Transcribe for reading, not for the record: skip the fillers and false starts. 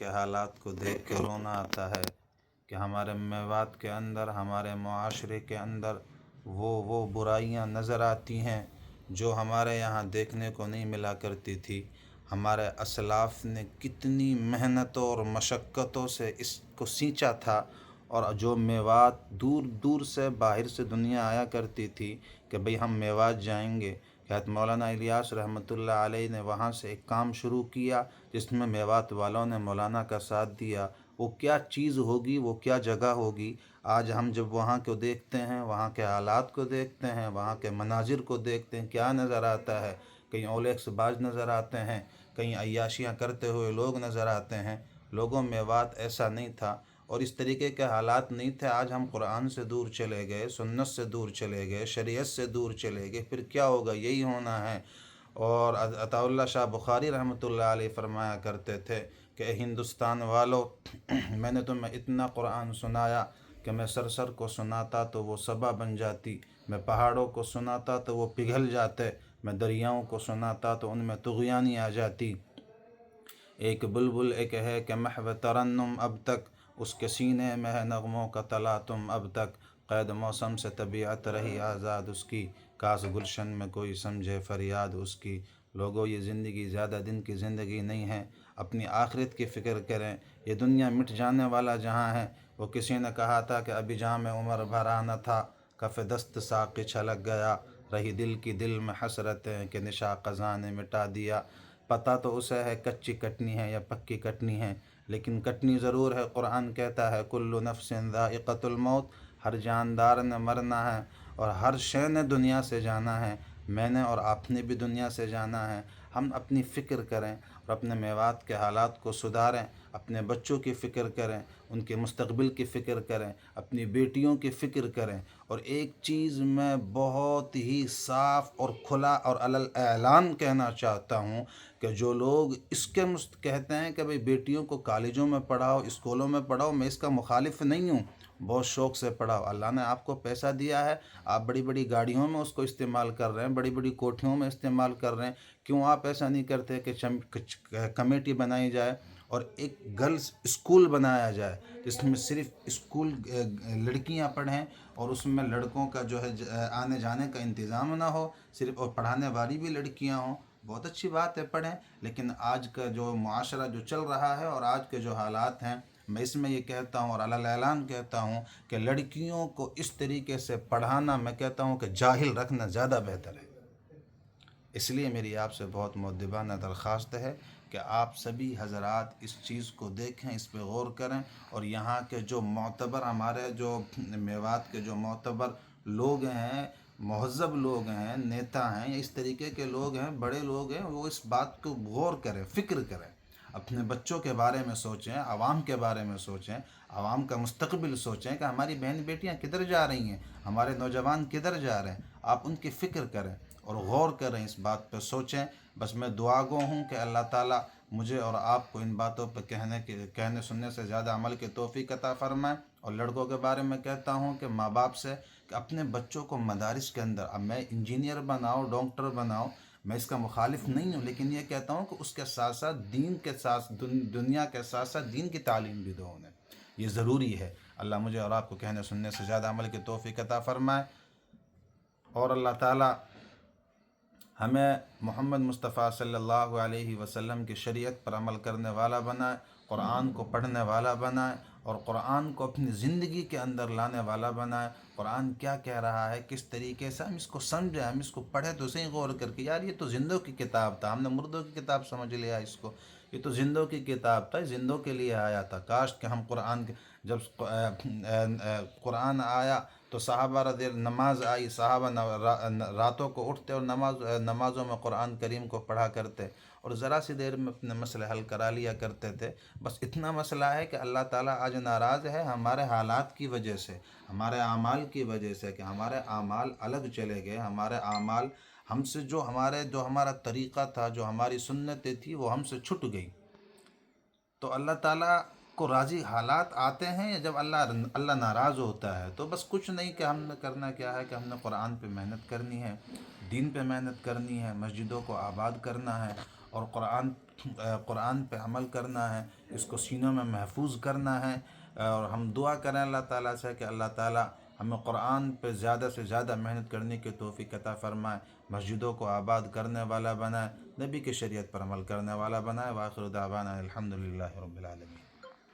کے حالات کو دیکھ کے رونا آتا ہے کہ ہمارے میوات کے اندر، ہمارے معاشرے کے اندر وہ برائیاں نظر آتی ہیں جو ہمارے یہاں دیکھنے کو نہیں ملا کرتی تھی۔ ہمارے اسلاف نے کتنی محنتوں اور مشقتوں سے اس کو سینچا تھا، اور جو میوات دور دور سے باہر سے دنیا آیا کرتی تھی کہ بھئی ہم میوات جائیں گے، حضرت مولانا الیاس رحمۃ اللہ علیہ نے وہاں سے ایک کام شروع کیا جس میں میوات والوں نے مولانا کا ساتھ دیا۔ وہ کیا چیز ہوگی، وہ کیا جگہ ہوگی، آج ہم جب وہاں کو دیکھتے ہیں، وہاں کے حالات کو دیکھتے ہیں، وہاں کے مناظر کو دیکھتے ہیں، کیا نظر آتا ہے؟ کہیں اولیکس باز نظر آتے ہیں، کہیں عیاشیاں کرتے ہوئے لوگ نظر آتے ہیں۔ لوگوں میوات ایسا نہیں تھا اور اس طریقے کے حالات نہیں تھے۔ آج ہم قرآن سے دور چلے گئے، سنت سے دور چلے گئے، شریعت سے دور چلے گئے، پھر کیا ہوگا؟ یہی ہونا ہے۔ اور عطا اللہ شاہ بخاری رحمۃ اللہ علیہ فرمایا کرتے تھے کہ اے ہندوستان والو، میں نے تمہیں اتنا قرآن سنایا کہ میں سر سر کو سناتا تو وہ صبا بن جاتی، میں پہاڑوں کو سناتا تو وہ پگھل جاتے، میں دریاؤں کو سناتا تو ان میں طغیانی آ جاتی۔ ایک بلبل ایک ہے کہ محو ترنم اب تک، اس کے سینے میں ہے نغموں کا تلاطم اب تک، قید موسم سے طبیعت رہی آزاد اس کی، کاش گلشن میں کوئی سمجھے فریاد اس کی۔ لوگوں، یہ زندگی زیادہ دن کی زندگی نہیں ہے، اپنی آخرت کی فکر کریں۔ یہ دنیا مٹ جانے والا جہاں ہے۔ وہ کسی نے کہا تھا کہ ابھی جام عمر بھرا نہ تھا، کف دست ساقی چھلک گیا، رہی دل کی دل میں حسرتیں کہ نشا خزاں نے مٹا دیا۔ پتہ تو اسے ہے کچی کٹنی ہے یا پکی کٹنی ہے، لیکن کٹنی ضرور ہے۔ قرآن کہتا ہے کل نفس ذائقۃ الموت، ہر جاندار نے مرنا ہے اور ہر شے نے دنیا سے جانا ہے۔ میں نے اور آپ نے بھی دنیا سے جانا ہے۔ ہم اپنی فکر کریں اور اپنے میوات کے حالات کو سدھاریں، اپنے بچوں کی فکر کریں، ان کے مستقبل کی فکر کریں، اپنی بیٹیوں کی فکر کریں۔ اور ایک چیز میں بہت ہی صاف اور کھلا اور علی اعلان کہنا چاہتا ہوں کہ جو لوگ اس کے کہتے ہیں کہ بھئی بیٹیوں کو کالجوں میں پڑھاؤ، اسکولوں میں پڑھاؤ، میں اس کا مخالف نہیں ہوں، بہت شوق سے پڑھاؤ۔ اللہ نے آپ کو پیسہ دیا ہے، آپ بڑی بڑی گاڑیوں میں اس کو استعمال کر رہے ہیں، بڑی بڑی کوٹھیوں میں استعمال کر رہے ہیں، کیوں آپ ایسا نہیں کرتے کہ کمیٹی بنائی جائے اور ایک گرلز اسکول بنایا جائے جس میں صرف اسکول لڑکیاں پڑھیں اور اس میں لڑکوں کا جو ہے آنے جانے کا انتظام نہ ہو، صرف اور پڑھانے والی بھی لڑکیاں ہوں؟ بہت اچھی بات ہے، پڑھیں۔ لیکن آج کا جو معاشرہ جو چل رہا ہے اور آج کے جو حالات ہیں، میں اس میں یہ کہتا ہوں اور علی اعلان کہتا ہوں کہ لڑکیوں کو اس طریقے سے پڑھانا، میں کہتا ہوں کہ جاہل رکھنا زیادہ بہتر ہے۔ اس لیے میری آپ سے بہت مؤدبانہ درخواست ہے کہ آپ سبھی حضرات اس چیز کو دیکھیں، اس پہ غور کریں، اور یہاں کے جو معتبر، ہمارے جو میوات کے جو معتبر لوگ ہیں، مہذب لوگ ہیں، نیتا ہیں، اس طریقے کے لوگ ہیں، بڑے لوگ ہیں، وہ اس بات کو غور کریں، فکر کریں، اپنے بچوں کے بارے میں سوچیں، عوام کے بارے میں سوچیں، عوام کا مستقبل سوچیں کہ ہماری بہن بیٹیاں کدھر جا رہی ہیں، ہمارے نوجوان کدھر جا رہے ہیں۔ آپ ان کی فکر کریں اور غور کریں، اس بات پہ سوچیں۔ بس میں دعا گو ہوں کہ اللہ تعالیٰ مجھے اور آپ کو ان باتوں پہ کہنے سننے سے زیادہ عمل کی توفیق عطا فرمائے۔ اور لڑکوں کے بارے میں کہتا ہوں کہ ماں باپ سے کہ اپنے بچوں کو مدارس کے اندر، اب میں انجینئر بناؤ، ڈاکٹر بناؤ، میں اس کا مخالف نہیں ہوں، لیکن یہ کہتا ہوں کہ اس کے ساتھ ساتھ دین کے ساتھ، دنیا کے ساتھ ساتھ دین کی تعلیم بھی دو انہیں، یہ ضروری ہے۔ اللہ مجھے اور آپ کو کہنے سننے سے زیادہ عمل کی توفیق عطا فرمائے، اور اللہ تعالیٰ ہمیں محمد مصطفیٰ صلی اللہ علیہ وسلم کی شریعت پر عمل کرنے والا بنائے، قرآن کو پڑھنے والا بنائے اور قرآن کو اپنی زندگی کے اندر لانے والا بنائے۔ قرآن کیا کہہ رہا ہے، کس طریقے سے ہم اس کو سمجھیں، ہم اس کو پڑھیں تو صحیح غور کر کے، یار یہ تو زندوں کی کتاب تھا، ہم نے مردوں کی کتاب سمجھ لیا اس کو، یہ تو زندوں کی کتاب تھا، زندوں کے لیے آیا تھا۔ کاش کہ ہم قرآن کے جب قرآن آیا تو صحابہ رضی نماز آئی، صحابہ راتوں کو اٹھتے اور نمازوں میں قرآن کریم کو پڑھا کرتے اور ذرا سی دیر میں اپنے مسئلے حل کرا لیا کرتے تھے۔ بس اتنا مسئلہ ہے کہ اللہ تعالیٰ آج ناراض ہے ہمارے حالات کی وجہ سے، ہمارے اعمال کی وجہ سے، کہ ہمارے اعمال الگ چلے گئے، ہمارے اعمال ہم سے جو ہمارا طریقہ تھا، جو ہماری سنتیں تھی، وہ ہم سے چھٹ گئی۔ تو اللہ تعالیٰ کو راضی حالات آتے ہیں یا جب اللہ ناراض ہوتا ہے؟ تو بس کچھ نہیں، کہ ہم نے کرنا کیا ہے کہ ہم نے قرآن پہ محنت کرنی ہے، دین پہ محنت کرنی ہے، مسجدوں کو آباد کرنا ہے، اور قرآن پہ عمل کرنا ہے، اس کو سینوں میں محفوظ کرنا ہے، اور ہم دعا کریں اللہ تعالیٰ سے کہ اللہ تعالیٰ ہمیں قرآن پہ زیادہ سے زیادہ محنت کرنے کی توفیق عطا فرمائے، مسجدوں کو آباد کرنے والا بنائے، نبی کی شریعت پر عمل کرنے والا بنائے۔ وآخر دعوانا الحمدللہ رب العالمین۔